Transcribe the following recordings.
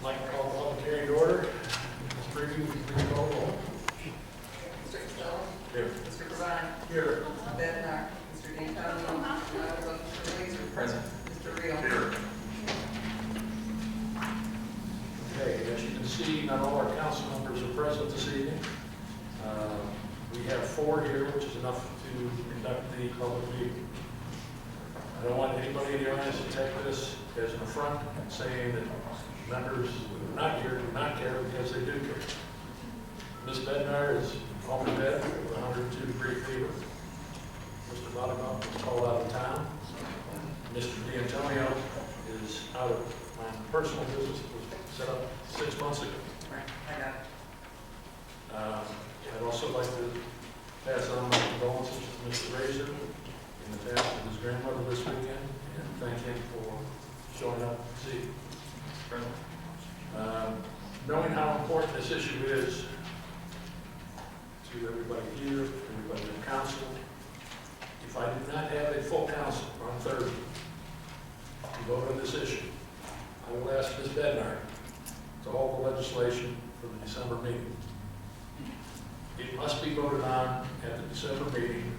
like to call the public hearing to order. Ms. Brady, would you please call the roll? Mr. Stow. Here. Mr. Devine. Here. Mr. Bednar. Mr. D'Antonio. Mr. Laser. Present. Mr. Reel. Here. Okay, as you can see, not all our council members are present this evening. We have 4 here, which is enough to conduct the public meeting. I don't want anybody in the audience to take this as an affront, saying that members who are not here do not care, because they do care. Ms. Bednar is home in bed with 102-degree fever. Mr. Bottom was called out of town. Mr. D'Antonio is out of my personal business, was set up 6 months ago. Right, I got it. I'd also like to pass on my condolences to Mr. Razor in the death of his grandmother this weekend, and thank him for showing up to see. Knowing how important this issue is to everybody here, everybody in council, if I do not have a full council on Thursday to vote on this issue, I will ask Ms. Bednar to hold the legislation for the December meeting. It must be voted on at the December meeting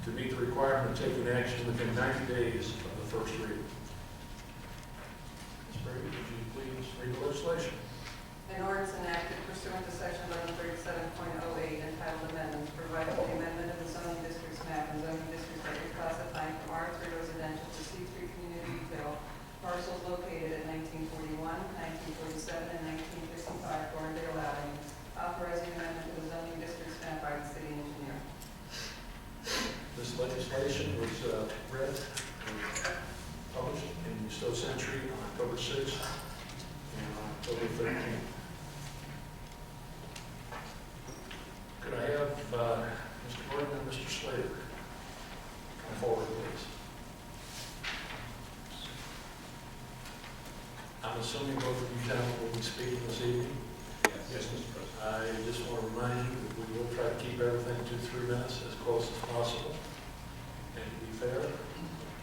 to meet the requirement of taking action within 90 days of the first reading. Ms. Brady, would you please read the legislation? An ordinance enacted pursuant to section 1137.08 entitled amendments, providing for the amendment of the zoning district's map and zoning districts are reclassifying from R3 residential to C3 community retail parcels located at 1941, 1947, and 1955 Thorndale Avenue, authorizing amendment to the zoning district's map by the city engineer. This legislation was read and published in the Stow Century on October 6th and October 13th. Could I have Mr. Gordon and Mr. Slater come forward, please? I'm assuming both of you gentlemen will be speaking this evening. Yes, Mr. President. I just want to remind you that we will try to keep everything to 3 minutes, as close as possible. And to be fair,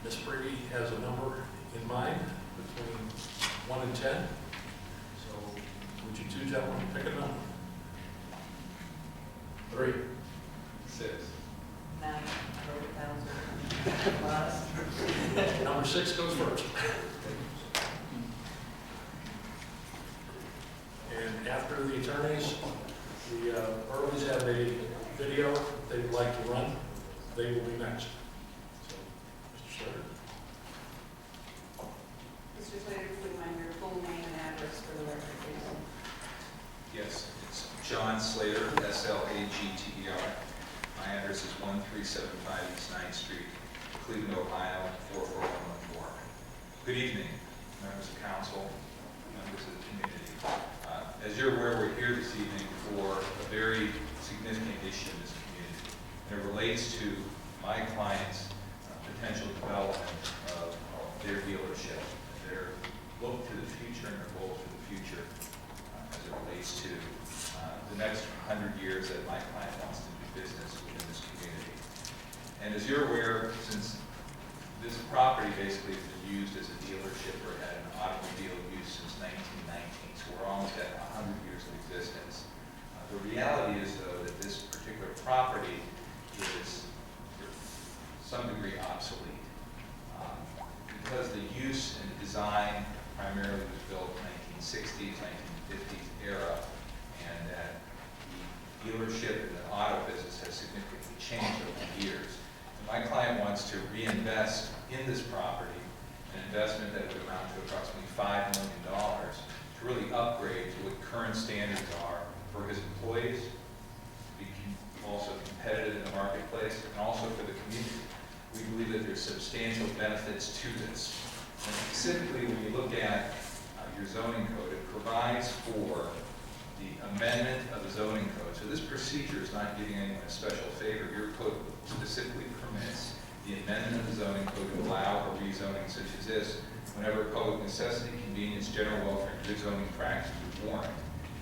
Ms. Brady has a number in mind between 1 and 10. So would you 2 gentlemen pick a number? 3. 6. 9. I wrote it down, sir. Last. Number 6 goes first. And after the attorneys, the Burleys have a video they would like to run. They will be next. So, Mr. Slater. Mr. Slater, please mind your full name and address for the record, please. Yes, it's John Slater, S-L-A-G-T-E-R. My address is 1375 East 9th Street, Cleveland, Ohio, 44114. Good evening, members of council, members of the community. As you're aware, we're here this evening for a very significant issue in this community. And it relates to my client's potential development of their dealership, their look to the future and their goals for the future as it relates to the next 100 years that my client wants to do business within this community. And as you're aware, since this property basically has been used as a dealership or had an automobile use since 1919, so we're almost at 100 years of existence. The reality is, though, that this particular property is to some degree obsolete because the use and design primarily was built in the 1960s, 1950s era, and that the dealership and the auto business has significantly changed over the years. My client wants to reinvest in this property, an investment that would amount to approximately $5 million to really upgrade to what current standards are for his employees, to be also competitive in the marketplace, and also for the community. We believe that there's substantial benefits to this. And specifically, when you look at your zoning code, it provides for the amendment of the zoning code. So this procedure is not giving anyone a special favor. Your code specifically permits the amendment of the zoning code to allow a rezoning such as this whenever public necessity, convenience, general welfare, and good zoning practice is warranted.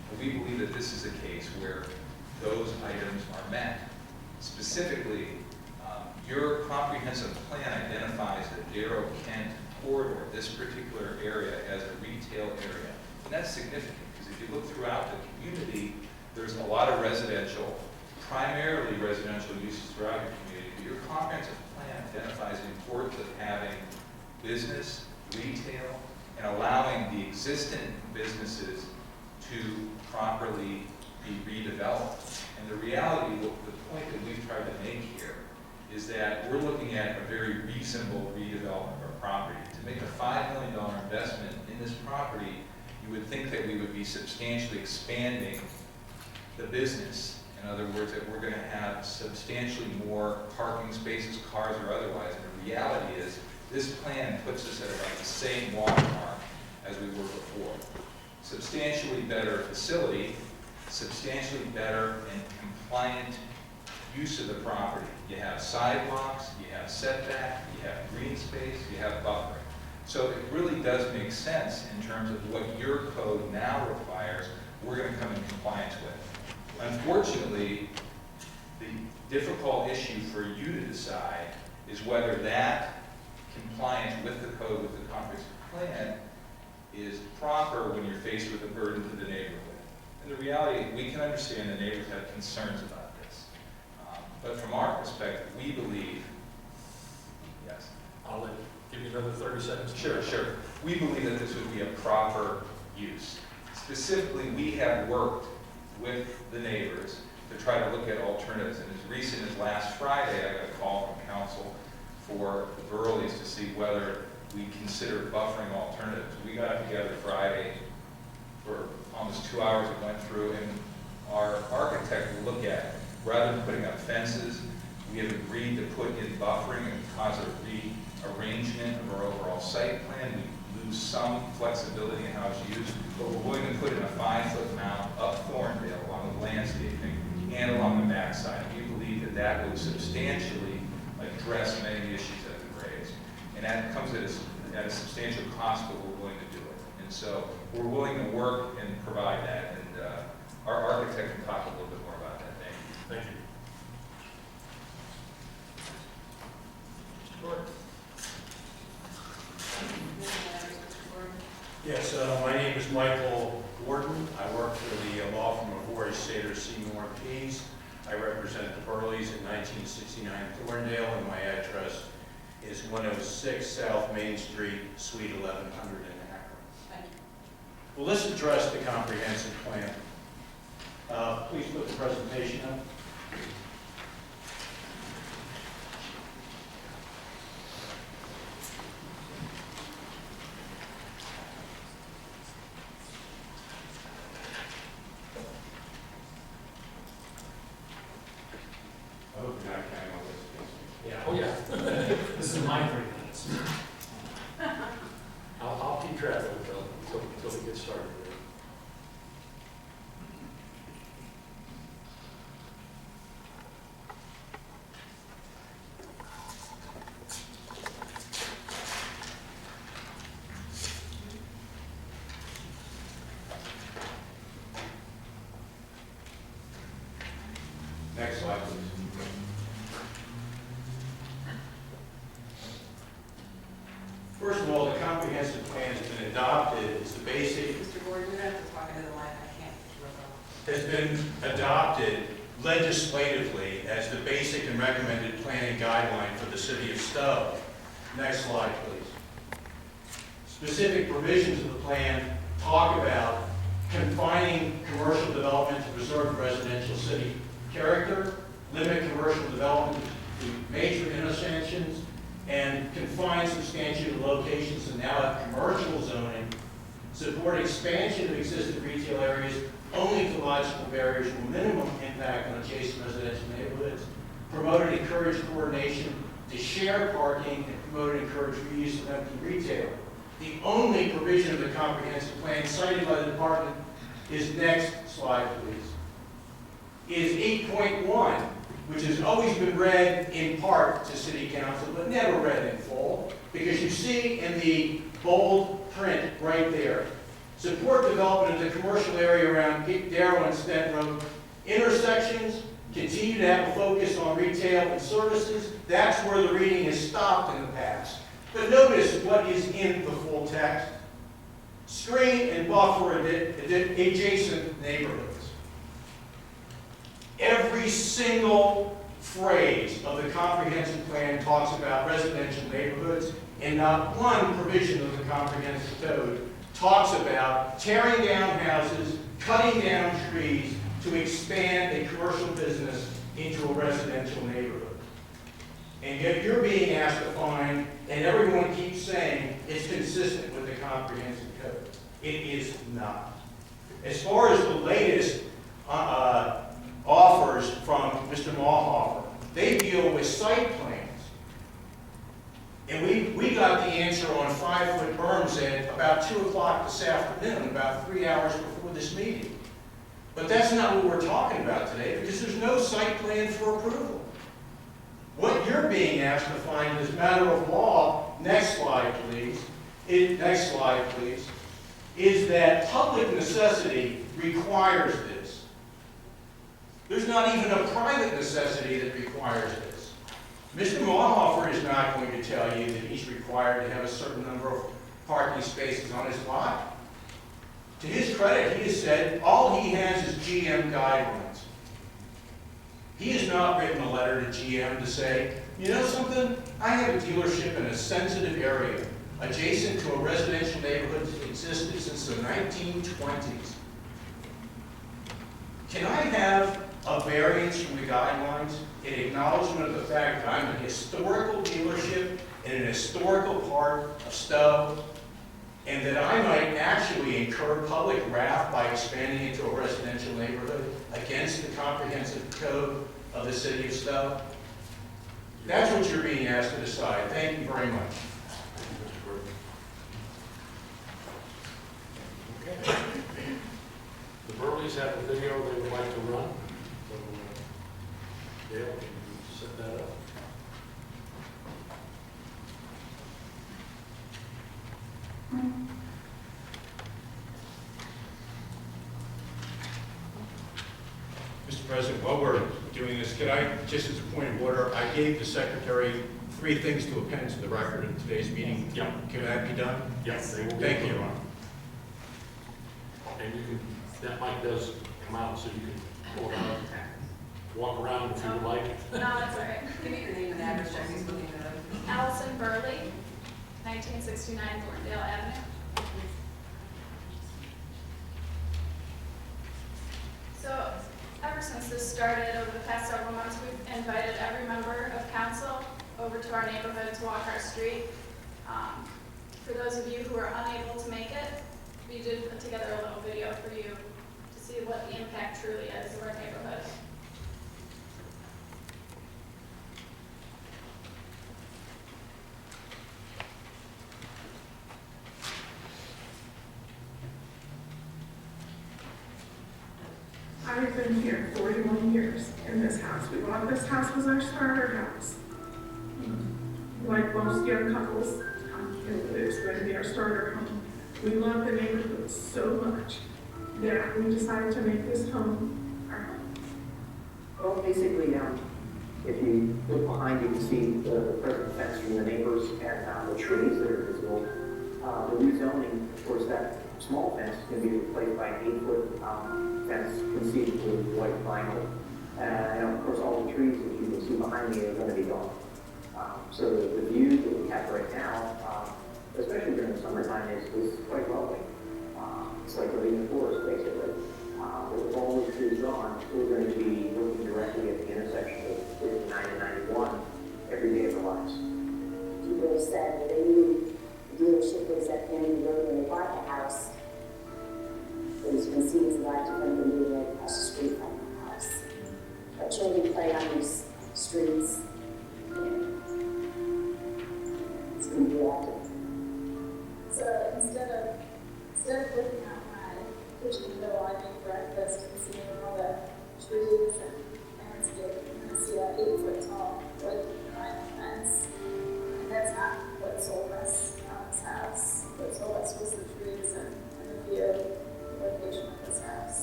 And we believe that this is a case where those items are met. Specifically, your comprehensive plan identifies the Darrow Kent corridor, this particular area, as a retail area. And that's significant, because if you look throughout the community, there's a lot of residential, primarily residential uses throughout your community. But your comprehensive plan identifies the importance of having business, retail, and allowing the existing businesses to properly be redeveloped. And the reality, the point that we've tried to make here, is that we're looking at a very reasonable redevelopment of our property. To make a $5 million investment in this property, you would think that we would be substantially expanding the business. In other words, that we're going to have substantially more parking spaces, cars or otherwise. And the reality is, this plan puts us at about the same watermark as we were before. Substantially better facility, substantially better and compliant use of the property. You have sidewalks, you have setback, you have green space, you have buffering. So it really does make sense in terms of what your code now requires, we're going to come in compliance with. Unfortunately, the difficult issue for you to decide is whether that compliance with the code, with the comprehensive plan, is proper when you're faced with a burden to the neighborhood. And the reality, we can understand the neighbors have concerns about this. But from our perspective, we believe, yes? I'll give you another 30 seconds. Sure. We believe that this would be a proper use. Specifically, we have worked with the neighbors to try to look at alternatives. And as recent as last Friday, I got a call from council for the Burleys to see whether we consider buffering alternatives. We got together Friday for almost 2 hours. We went through, and our architect will look at it. Rather than putting up fences, we have agreed to put in buffering and cause a rearrangement of our overall site plan. We lose some flexibility in how it's used, but we're going to put in a 5-foot mount up Thorndale along the landscaping and along the backside. We believe that that would substantially address many of the issues that have been raised. And that comes at a substantial cost, but we're willing to do it. And so we're willing to work and provide that. And our architect can talk a little bit more about that. Thank you. Thank you. Mr. Gordon? Yes, my name is Michael Gordon. I work for the law firm of Horry, Sater, Seymour, and Pease. I represent the Burleys at 1969 Thorndale, and my address is 106 South Main Street, Suite 1100 in Akron. Well, let's address the comprehensive plan. Please put the presentation up. I hope you're not counting all this. Yeah. Oh, yeah. This is my 3 minutes. I'll keep track of it until we get started. Next slide, please. First of all, the comprehensive plan has been adopted. It's the basic, Mr. Gordon, you have to talk into the line, I can't keep has been adopted legislatively as the basic and recommended planning guideline for the city of Stow. Next slide, please. Specific provisions of the plan talk about confining commercial development to preserve residential city character, limit commercial development to major intersections, and confine substantial locations and now have commercial zoning, support expansion of existing retail areas only to logical barriers with minimum impact on adjacent residential neighborhoods, promote and encourage coordination to share parking, and promote and encourage reuse of empty retail. The only provision of the comprehensive plan cited by the department is, next slide please, is 8.1, which has always been read in part to City Council, but never read in full, because you see in the bold print right there, support development of the commercial area around Darrow and Stent Road, intersections, continue to have a focus on retail and services. That's where the reading has stopped in the past. But notice what is in the full text. screen and buffer adjacent neighborhoods. Every single phrase of the comprehensive plan talks about residential neighborhoods, and not one provision of the comprehensive code talks about tearing down houses, cutting down trees to expand a commercial business into a residential neighborhood. And yet you're being asked to find, and everyone keeps saying it's consistent with the comprehensive code. It is not. As far as the latest offers from Mr. Malhofer, they deal with site plans. And we got the answer on 5-foot berms at about 2 o'clock this afternoon, about 3 hours before this meeting. But that's not what we're talking about today, because there's no site plan for approval. What you're being asked to find as a matter of law, next slide please, is that public necessity requires this. There's not even a private necessity that requires this. Mr. Malhofer is not going to tell you that he's required to have a certain number of parking spaces on his lot. To his credit, he has said all he has is GM guidelines. He has not written a letter to GM to say, you know something, I have a dealership in a sensitive area adjacent to a residential neighborhood that existed since the 1920s. Can I have a variance from the guidelines in acknowledgement of the fact that I'm a historical dealership in an historical part of Stow, and that I might actually incur public wrath by expanding into a residential neighborhood against the comprehensive code of the city of Stow? That's what you're being asked to decide. Thank you very much. Okay. The Burleys have a video they would like to run. So, Dale, can you set that up? Mr. President, while we're doing this, could I, just as a point of order, I gave the Secretary 3 things to append to the record in today's meeting. Yeah. Can that be done? Yes. They will be. Thank you, Your Honor. And you can, that mic does come out, so you can pull it out, walk around if you would like. No, that's all right. Give me your name and address, Jackie's looking it up. Allison Burley, 1969 Thorndale Avenue. So, ever since this started, over the past several months, we've invited every member of council over to our neighborhood to walk our street. For those of you who are unable to make it, we did put together a little video for you to see what the impact truly is of our neighborhood. I've been here 41 years in this house. We bought this house was our starter house. Like most young couples, it was going to be our starter home. We love the neighborhood so much that we decided to make this home our home. Well, basically, if you look behind, you can see the present fence from the neighbors and the trees that are visible. The rezoning, of course, that small fence can be replaced by an 8-foot fence conceived with white vinyl. And of course, all the trees that you can see behind me are going to be gone. So the view that we have right now, especially during the summertime, is quite lovely. It's like living in the forest, basically. With all those trees gone, we're going to be looking directly at the intersection of 59 and 91 every day of our lives. People said that they knew the dealership was at the end of the road when they bought the house. But as you can see, it's a lot different than being across the street from the house. But children play on these streets. It's going to be active. So instead of looking out my kitchen window, I make breakfast and seeing all the trees and landscape, and I see that 8-foot tall wood vinyl fence. And that's not what sold us this house. What sold us was the trees and the view, the location of this house.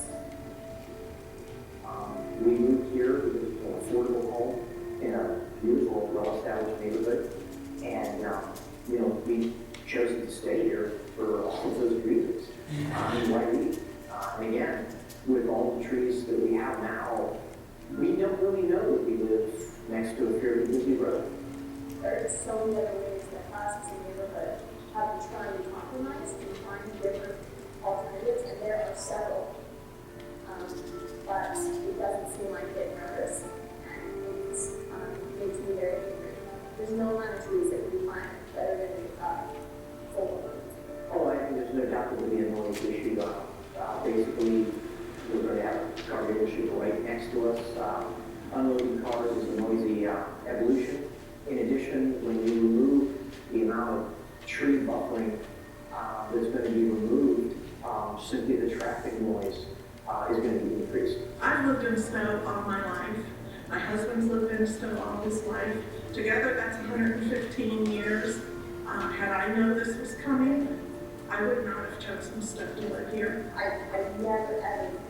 We moved here with an affordable home in a beautiful, well-established neighborhood. And, we chose to stay here for all of those reasons. lighting. And again, with all the trees that we have now, we don't really know that we live next to a fairly busy road. There's so many other ways that us as a neighborhood have been trying to compromise and find different alternatives, and there are several. But it doesn't seem like it matters, and it makes me very angry. There's no amount of trees that we plant that are going to be full of. Oh, I think there's no doubt that there'll be a noise issue. Basically, we're going to have a garbage issue right next to us. Unloading cars is a noisy evolution. In addition, when you remove the amount of tree buffering that's going to be removed, simply the traffic noise is going to be increased. I've lived in Stow all my life. My husband's lived in Stow all his life. Together, that's 115 years. Had I known this was coming, I would not have chosen Stow to live here. I never,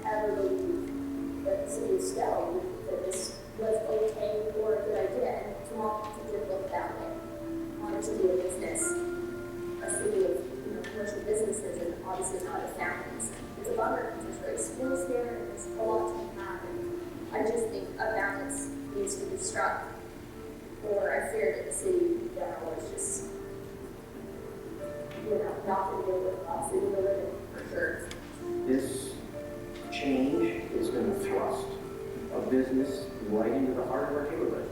ever believed that the city of Stow, that this was okay or a good idea, and small people did look that way. Wanted to be a business, a city of commercial businesses, and obviously not of families. It's a bummer because there's great schools here, and there's a lot to happen. I just think a balance needs to be struck, or I fear that the city in general is just, not going to be able to city to live in, for sure. This change is going to thrust a business right into the heart of our neighborhood.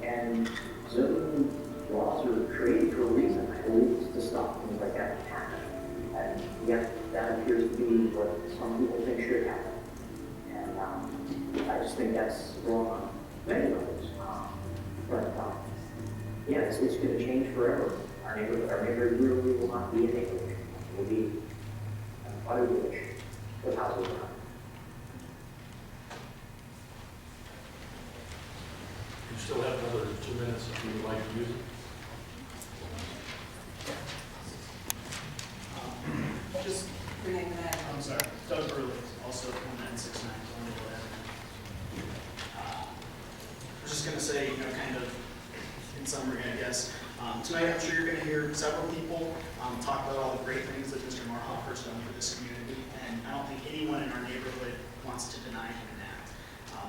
And zoning laws are created for a reason. I believe it's to stop things like that from happening. And yet, that appears to be what some people think should happen. And I just think that's wrong on many levels. Yeah, it's going to change forever. Our neighborhood really will not be a neighborhood. It will be an utter village with houses around. You still have another 2 minutes if you would like to use it. Just rename that. I'm sorry, Doug Burley, also 1969 Colonial Avenue. I was just going to say, kind of in summary, I guess, tonight I'm sure you're going to hear several people talk about all the great things that Mr. Marhoffer's done for this community, and I don't think anyone in our neighborhood wants to deny him that.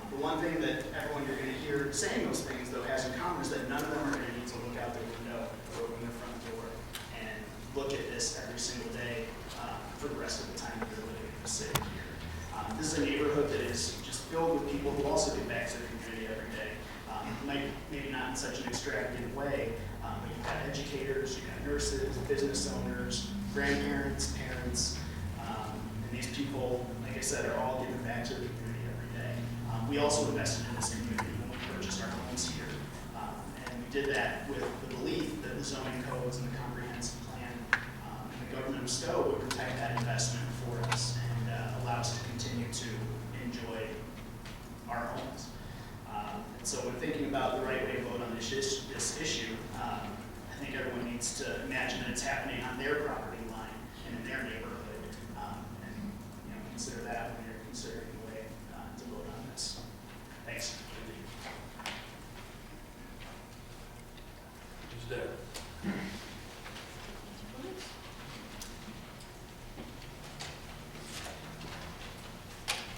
The one thing that everyone you're going to hear saying those things, though, has in common is that none of them are going to need to look out their window or open their front door and look at this every single day for the rest of the time that they're living in the city here. This is a neighborhood that is just filled with people who also give back to the community every day. Maybe not in such an extravagant way, but you've got educators, you've got nurses, business owners, grandparents, parents, and these people, like I said, are all giving back to the community every day. We also invested in this community when we purchased our homes here, and we did that with the belief that the zoning codes and the comprehensive plan and the government of Stow would protect that investment for us and allow us to continue to enjoy our homes. And so when thinking about the right way to vote on this issue, I think everyone needs to imagine that it's happening on their property line and in their neighborhood, and consider that when you're considering the way to vote on this. Thanks. Who's there?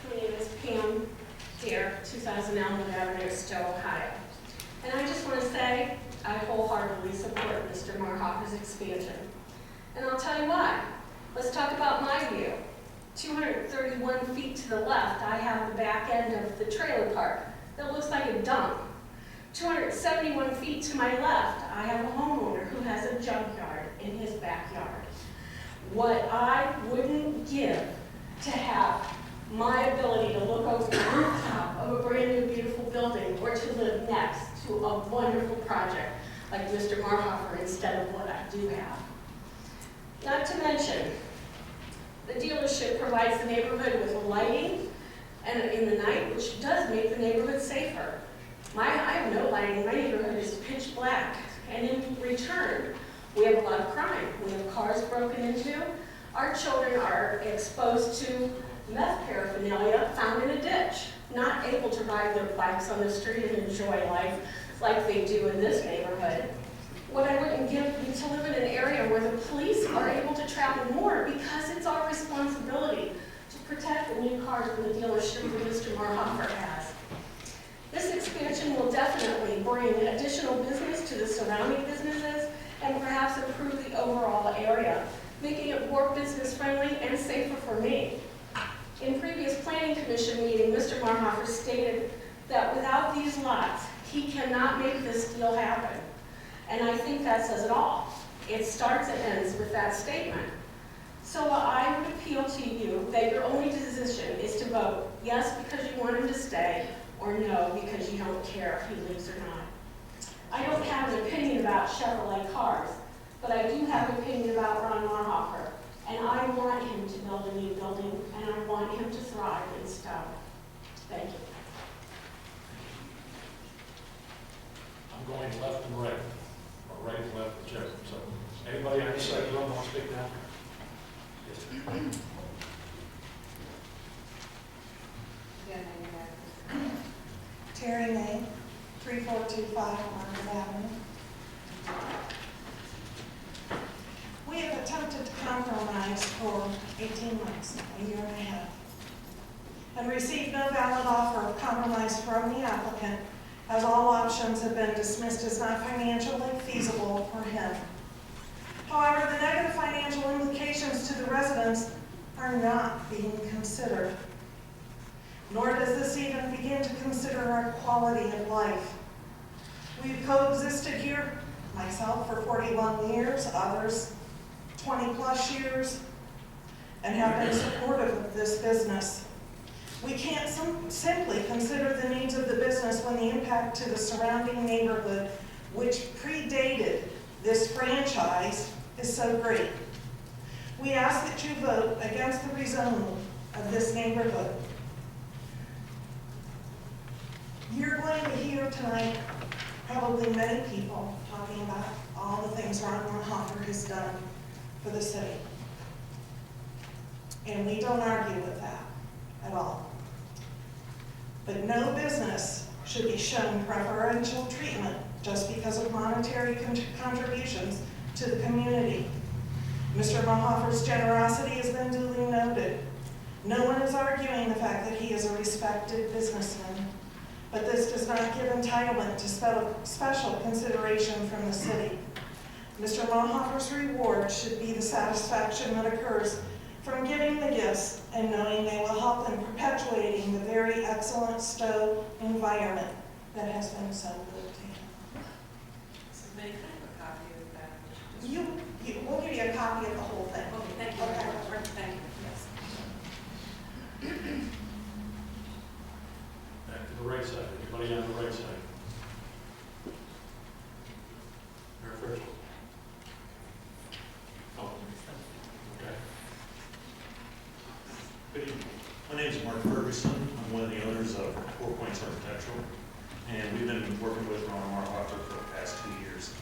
My name is Pam Deere, 2000 Elmwood Avenue, Stow, Ohio. And I just want to say I wholeheartedly support Mr. Marhoffer's expansion. And I'll tell you why. Let's talk about my view. 231 feet to the left, I have the back end of the trailer park that looks like a dump. 271 feet to my left, I have a homeowner who has a junkyard in his backyard. What I wouldn't give to have my ability to look over the rooftop of a brand new beautiful building or to live next to a wonderful project like Mr. Marhoffer instead of what I do have. Not to mention, the dealership provides the neighborhood with lighting and in the night, which does make the neighborhood safer. I have no lighting, my neighborhood is pitch black, and in return, we have a lot of crime. We have cars broken into, our children are exposed to meth paraphernalia found in a ditch, not able to ride their bikes on the street and enjoy life like they do in this neighborhood. what I wouldn't give you to live in an area where the police are able to travel more because it's our responsibility to protect the new cars in the dealership that Mr. Marhofer has. This expansion will definitely bring additional business to the surrounding businesses and perhaps improve the overall area, making it more business friendly and safer for me. In previous planning commission meeting, Mr. Marhofer stated that without these lots, he cannot make this deal happen. And I think that says it all. It starts and ends with that statement. So I would appeal to you that your only decision is to vote yes because you want him to stay, or no because you don't care if he leaves or not. I don't have an opinion about Chevrolet cars, but I do have an opinion about Ron Marhofer. And I want him to build a new building, and I want him to thrive in Stow. Thank you. I'm going left and right, or right and left, whichever. So, anybody on this side of the room want to speak now? Yes, sir. Again, name and address. Terry May, 3425 Market Avenue. We have attempted to compromise for 18 months, a year and a half, and received no valid offer of compromise from the applicant, as all options have been dismissed as not financially feasible for him. However, the negative financial implications to the residents are not being considered, nor does this even begin to consider our quality of life. We've coexisted here, myself for 41 years, others 20 plus years, and have been supportive of this business. We can't simply consider the needs of the business when the impact to the surrounding neighborhood, which predated this franchise, is so great. We ask that you vote against the rezoning of this neighborhood. You're going to hear tonight probably many people talking about all the things Ron Marhofer has done for the city. And we don't argue with that at all. But no business should be shown preferential treatment just because of monetary contributions to the community. Mr. Marhofer's generosity has been duly noted. No one is arguing the fact that he is a respected businessman, but this does not give entitlement to special consideration from the city. Mr. Marhofer's reward should be the satisfaction that occurs from giving the gifts and knowing they will help in perpetuating the very excellent Stow environment that has been so good to him. So may I have a copy of that? We'll give you a copy of the whole thing. Okay, thank you. Okay. Thank you. Yes. Back to the right side. Anybody on the right side? Mayor Frischel. Oh, okay. Good evening. My name is Mark Ferguson. I'm one of the owners of 4 Points Architectural, and we've been working with Ron Marhofer for the past 2 years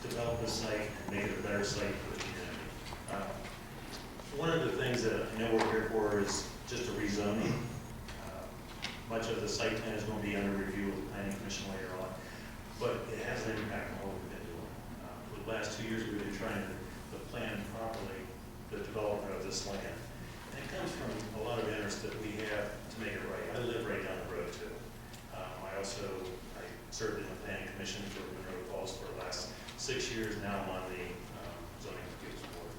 to develop this site and make it a better site for the community. One of the things that I know we're here for is just a rezoning. Much of the site plan is going to be under review with the Planning Commission later on, but it has an impact on what we've been doing. For the last 2 years, we've been trying to plan properly the development of this land. And it comes from a lot of interest that we have to make it right. I live right down the road too. I served in the Planning Commission for Monroe Falls for the last 6 years. Now I'm on the Zoning Appeals Board.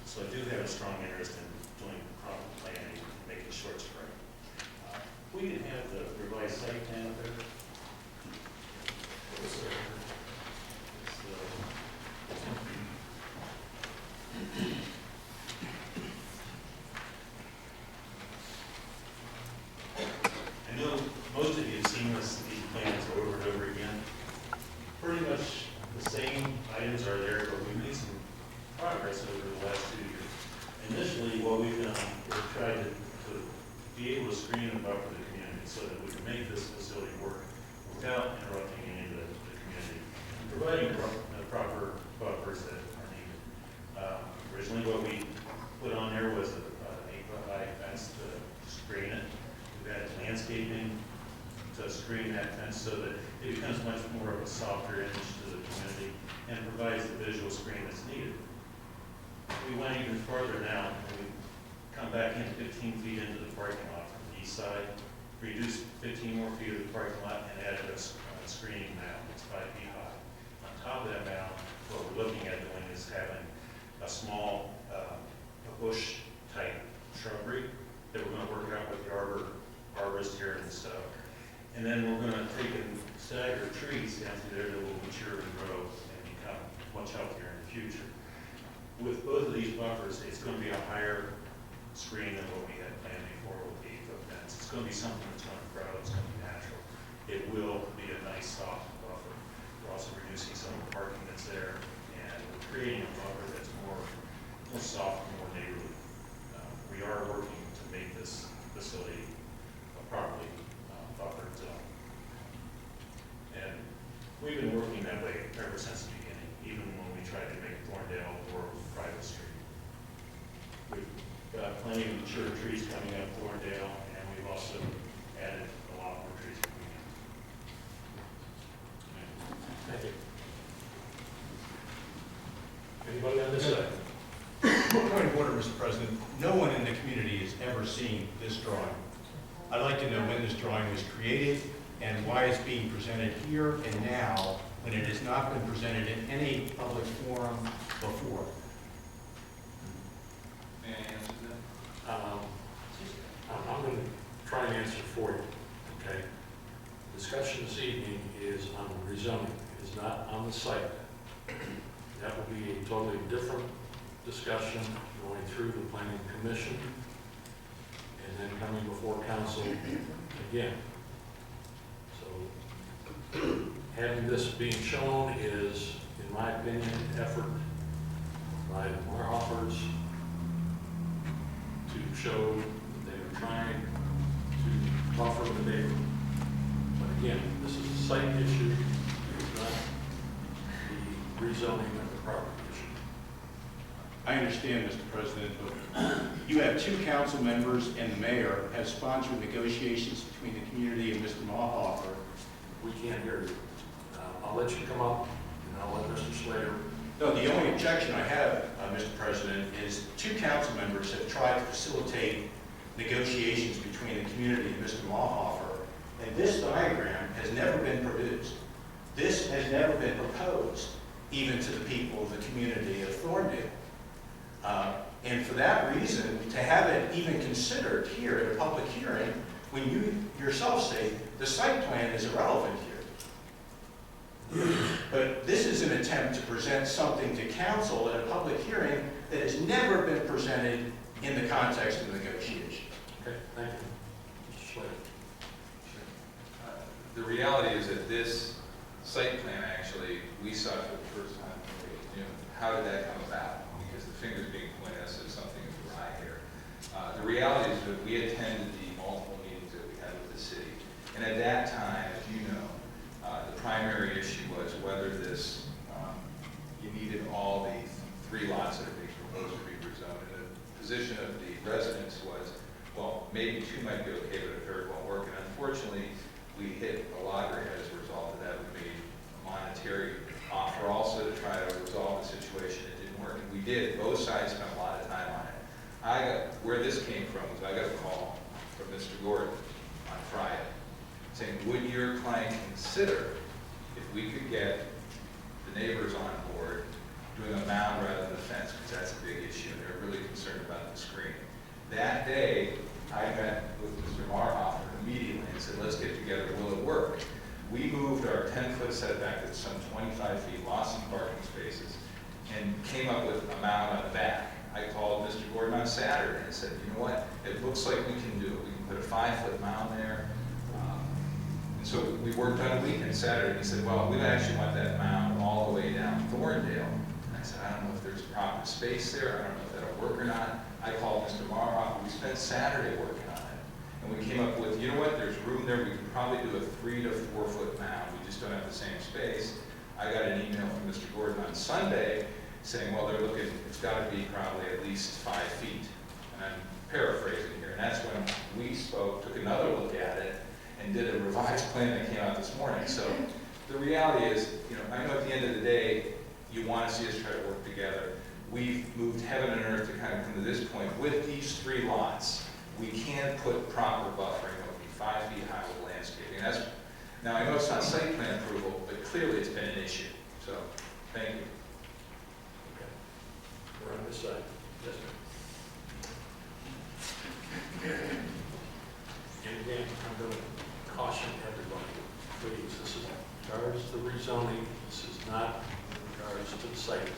So I do have a strong interest in doing proper planning and making sure it's right. We can have the revised site plan up there. I know most of you have seen these plans over and over again. Pretty much the same items are there, but we made some progress over the last 2 years. Initially, what we've done is tried to be able to screen and buffer the community so that we can make this facility work without interrupting any of the community and providing the proper buffers that are needed. Originally, what we put on there was an 8-foot high fence to screen it. We've had landscaping to screen that fence so that it becomes much more of a softer image to the community and provides the visual screen that's needed. We went even further now, and we come back in 15 feet into the parking lot from the east side, reduced 15 more feet of the parking lot, and added a screening mound that's 5 feet high. On top of that mound, what we're looking at doing is having a small, a bush-type shrubbery that we're going to work out with the arborist here in Stow. And then we're going to take and stagger trees down through there that will mature and grow and become much healthier in the future. With both of these buffers, it's going to be a higher screen than what we had planned before with the fence. It's going to be something that's going to grow, it's going to be natural. It will be a nice soft buffer. We're also reducing some of the parking that's there, and we're creating a buffer that's more soft and more neighborly. We are working to make this facility a properly buffered zone. And we've been working that way ever since the beginning, even when we tried to make Thorndale more private street. We've got plenty of mature trees coming up Thorndale, and we've also added a lot more trees coming in. Thank you. Anybody on this side? Point of order, Mr. President. No one in the community has ever seen this drawing. I'd like to know when this drawing was created and why it's being presented here and now when it has not been presented in any public forum before. May I answer that? I'm going to try and answer for you, okay? The discussion this evening is on the rezoning, it is not on the site. That will be a totally different discussion going through the planning commission and then coming before council again. So having this being shown is, in my opinion, an effort by the Marhoffers to show that they are trying to buffer the neighborhood. But again, this is a site issue, it's not the rezoning of the property issue. I understand, Mr. President, but you have two council members and the mayor have sponsored negotiations between the community and Mr. Marhoffer. We can't hear you. I'll let you come up, and I'll let Mr. Slater. No, the only objection I have, Mr. President, is two council members have tried to facilitate negotiations between the community and Mr. Marhoffer, and this diagram has never been produced. This has never been proposed, even to the people of the community of Thorndale. And for that reason, to have it even considered here at a public hearing, when you yourself say the site plan is irrelevant here. But this is an attempt to present something to council at a public hearing that has never been presented in the context of negotiation. Okay, thank you. Mr. Slater. The reality is that this site plan, actually, we saw it for the first time. How did that come about? Because the finger's being pointed at us as something is awry here. The reality is that we attended the multiple meetings that we had with the city. And at that time, as you know, the primary issue was whether this, you needed all the 3 lots that are being proposed to be rezoned. And the position of the residents was, well, maybe 2 might be okay, but it very well work. And unfortunately, we hit a loggerhead as a result of that. We made a monetary offer also to try to resolve the situation. It didn't work, and we did. Both sides spent a lot of time on it. Where this came from was I got a call from Mr. Gordon on Friday saying, would your client consider if we could get the neighbors on board doing a mound rather than a fence, because that's a big issue, and they're really concerned about the screen. That day, I met with Mr. Marhofer immediately and said, let's get together, will it work? We moved our 10-foot setback to some 25 feet, lost some parking spaces, and came up with a mound on the back. I called Mr. Gordon on Saturday and said, you know what, it looks like we can do it. We can put a 5-foot mound there. And so we worked on a weekend, Saturday, and he said, well, we actually want that mound all the way down Thorndale. And I said, I don't know if there's proper space there. I don't know if that'll work or not. I called Mr. Marhoff. We spent Saturday working on it. And we came up with, you know what, there's room there. We could probably do a 3 to 4 foot mound. We just don't have the same space. I got an email from Mr. Gordon on Sunday saying, well, they're looking, it's got to be probably at least 5 feet. And I'm paraphrasing here. And that's when we spoke, took another look at it, and did a revised plan that came out this morning. So the reality is, I know at the end of the day, you want to see us try to work together. We've moved heaven and earth to kind of come to this point. With these 3 lots, we can put proper buffering that would be 5 feet high with landscaping. Now, I know it's not site plan approval, but clearly it's been an issue. So, thank you. Okay. We're on this side. Yes, sir. And again, I'm going to caution everybody, please, this is in regards to rezoning, this is not in regards to the site.